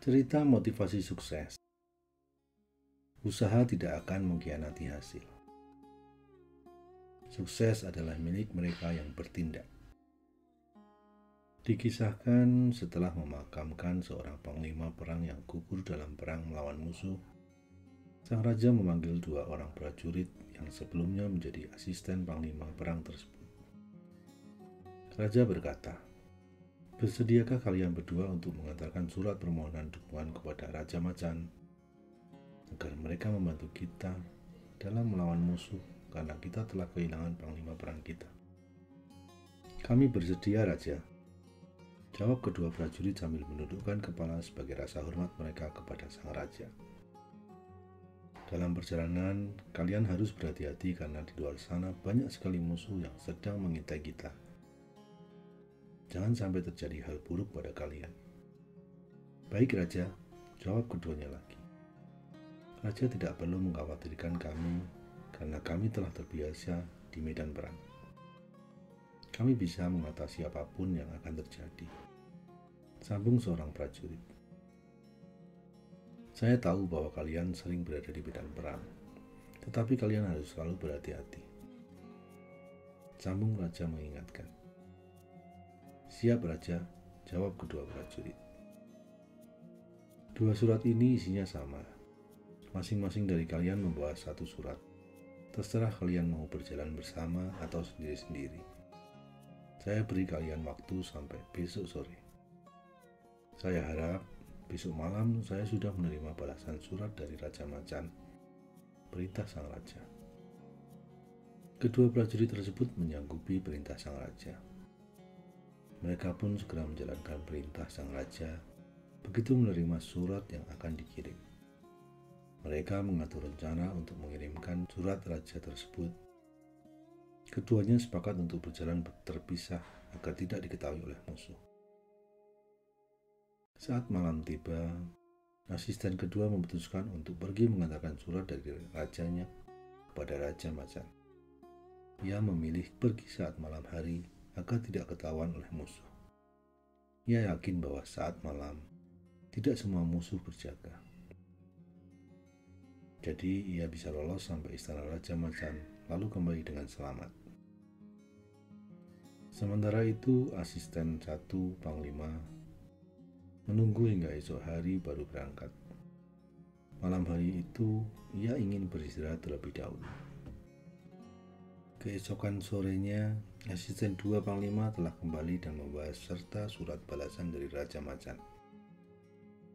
Cerita motivasi sukses. Usaha tidak akan mengkhianati hasil. Sukses adalah milik mereka yang bertindak. Dikisahkan setelah memakamkan seorang panglima perang yang gugur dalam perang melawan musuh, sang raja memanggil dua orang prajurit yang sebelumnya menjadi asisten panglima perang tersebut. Raja berkata, "Bersediakah kalian berdua untuk mengantarkan surat permohonan dukungan kepada Raja Macan agar mereka membantu kita dalam melawan musuh karena kita telah kehilangan panglima perang kita?" "Kami bersedia, Raja," jawab kedua prajurit sambil menundukkan kepala sebagai rasa hormat mereka kepada sang raja. "Dalam perjalanan, kalian harus berhati-hati karena di luar sana banyak sekali musuh yang sedang mengintai kita. Jangan sampai terjadi hal buruk pada kalian." "Baik, Raja," jawab keduanya lagi. "Raja tidak perlu mengkhawatirkan kami karena kami telah terbiasa di medan perang. Kami bisa mengatasi apapun yang akan terjadi," sambung seorang prajurit. "Saya tahu bahwa kalian sering berada di medan perang, tetapi kalian harus selalu berhati-hati," sambung raja mengingatkan. "Siap, Raja," jawab kedua prajurit. Dua surat ini isinya sama. Masing-masing dari kalian membawa satu surat. Terserah kalian mau berjalan bersama atau sendiri-sendiri. Saya beri kalian waktu sampai besok sore. Saya harap besok malam saya sudah menerima balasan surat dari Raja Macan, perintah sang raja. Kedua prajurit tersebut menyanggupi perintah sang raja. Mereka pun segera menjalankan perintah sang raja begitu menerima surat yang akan dikirim. Mereka mengatur rencana untuk mengirimkan surat raja tersebut. Keduanya sepakat untuk berjalan terpisah agar tidak diketahui oleh musuh. Saat malam tiba, asisten kedua memutuskan untuk pergi mengantarkan surat dari rajanya kepada Raja Macan. Ia memilih pergi saat malam hari agar tidak ketahuan oleh musuh. Ia yakin bahwa saat malam tidak semua musuh berjaga. Jadi ia bisa lolos sampai istana Raja Macan lalu kembali dengan selamat. Sementara itu asisten satu panglima menunggu hingga esok hari baru berangkat. Malam hari itu ia ingin beristirahat terlebih dahulu. Keesokan sorenya, asisten dua panglima telah kembali dan membawa serta surat balasan dari Raja Macan.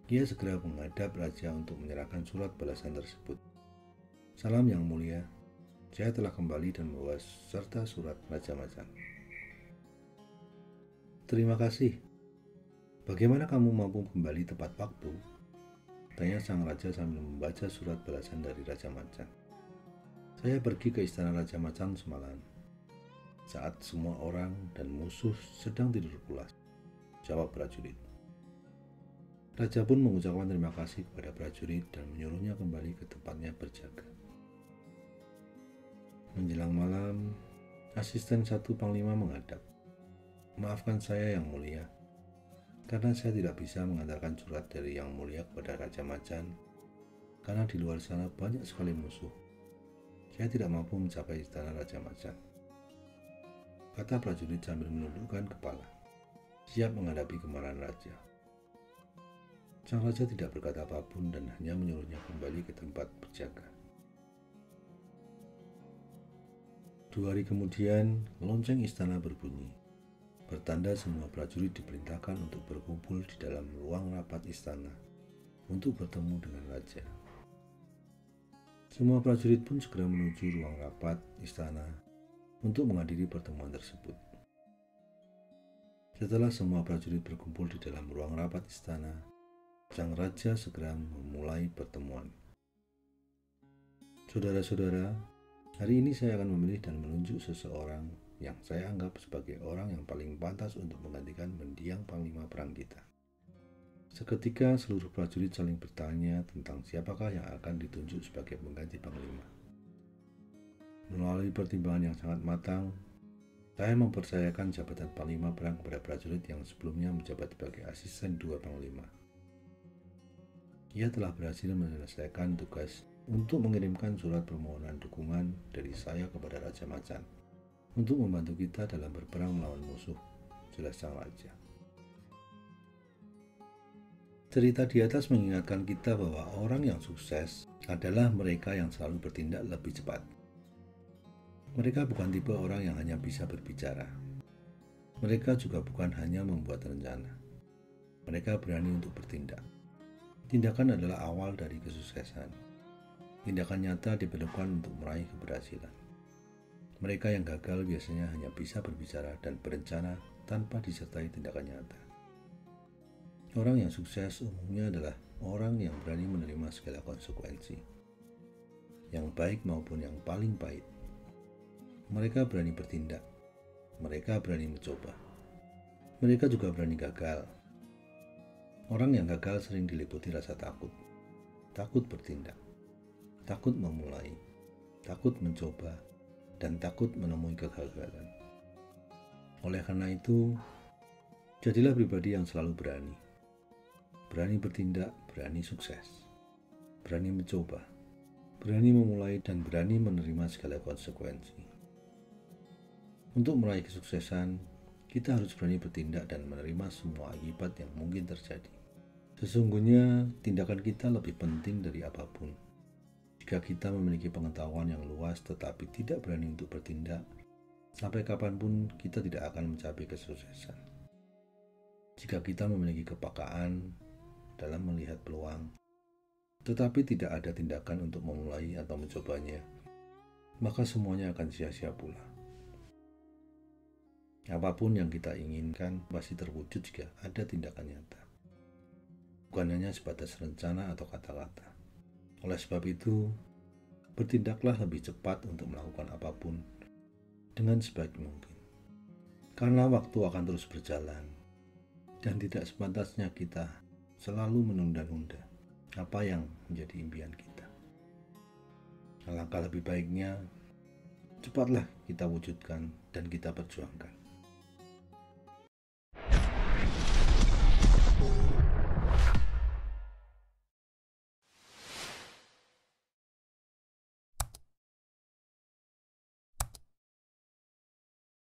Ia segera menghadap raja untuk menyerahkan surat balasan tersebut. "Salam yang mulia, saya telah kembali dan membawa serta surat Raja Macan." "Terima kasih. Bagaimana kamu mampu kembali tepat waktu?" tanya sang raja sambil membaca surat balasan dari Raja Macan. "Saya pergi ke istana Raja Macan semalam, saat semua orang dan musuh sedang tidur pulas," jawab prajurit. Raja pun mengucapkan terima kasih kepada prajurit dan menyuruhnya kembali ke tempatnya berjaga. Menjelang malam, asisten satu panglima menghadap. "Maafkan saya yang mulia, karena saya tidak bisa mengantarkan surat dari yang mulia kepada Raja Macan, karena di luar sana banyak sekali musuh. Saya tidak mampu mencapai istana Raja Macan," kata prajurit sambil menundukkan kepala, siap menghadapi kemarahan raja. Sang raja tidak berkata apapun dan hanya menyuruhnya kembali ke tempat berjaga. 2 hari kemudian, lonceng istana berbunyi. Bertanda semua prajurit diperintahkan untuk berkumpul di dalam ruang rapat istana untuk bertemu dengan raja. Semua prajurit pun segera menuju ruang rapat istana untuk menghadiri pertemuan tersebut. Setelah semua prajurit berkumpul di dalam ruang rapat istana, sang raja segera memulai pertemuan. "Saudara-saudara, hari ini saya akan memilih dan menunjuk seseorang yang saya anggap sebagai orang yang paling pantas untuk menggantikan mendiang panglima perang kita." Seketika seluruh prajurit saling bertanya tentang siapakah yang akan ditunjuk sebagai pengganti panglima. Melalui pertimbangan yang sangat matang, saya mempercayakan jabatan panglima perang kepada prajurit yang sebelumnya menjabat sebagai asisten dua panglima. Ia telah berhasil menyelesaikan tugas untuk mengirimkan surat permohonan dukungan dari saya kepada Raja Macan untuk membantu kita dalam berperang melawan musuh, jelas sang raja. Cerita di atas mengingatkan kita bahwa orang yang sukses adalah mereka yang selalu bertindak lebih cepat. Mereka bukan tipe orang yang hanya bisa berbicara. Mereka juga bukan hanya membuat rencana. Mereka berani untuk bertindak. Tindakan adalah awal dari kesuksesan. Tindakan nyata diperlukan untuk meraih keberhasilan. Mereka yang gagal biasanya hanya bisa berbicara dan berencana tanpa disertai tindakan nyata. Orang yang sukses umumnya adalah orang yang berani menerima segala konsekuensi, yang baik maupun yang paling pahit. Mereka berani bertindak. Mereka berani mencoba. Mereka juga berani gagal. Orang yang gagal sering diliputi rasa takut. Takut bertindak. Takut memulai. Takut mencoba. Dan takut menemui kegagalan. Oleh karena itu, jadilah pribadi yang selalu berani. Berani bertindak, berani sukses. Berani mencoba. Berani memulai dan berani menerima segala konsekuensi. Untuk meraih kesuksesan, kita harus berani bertindak dan menerima semua akibat yang mungkin terjadi. Sesungguhnya, tindakan kita lebih penting dari apapun. Jika kita memiliki pengetahuan yang luas tetapi tidak berani untuk bertindak, sampai kapanpun kita tidak akan mencapai kesuksesan. Jika kita memiliki kepekaan dalam melihat peluang, tetapi tidak ada tindakan untuk memulai atau mencobanya, maka semuanya akan sia-sia pula. Apapun yang kita inginkan pasti terwujud jika ada tindakan nyata, bukan hanya sebatas rencana atau kata-kata. Oleh sebab itu, bertindaklah lebih cepat untuk melakukan apapun dengan sebaik mungkin. Karena waktu akan terus berjalan, dan tidak sepantasnya kita selalu menunda-nunda apa yang menjadi impian kita. Alangkah lebih baiknya, cepatlah kita wujudkan dan kita perjuangkan.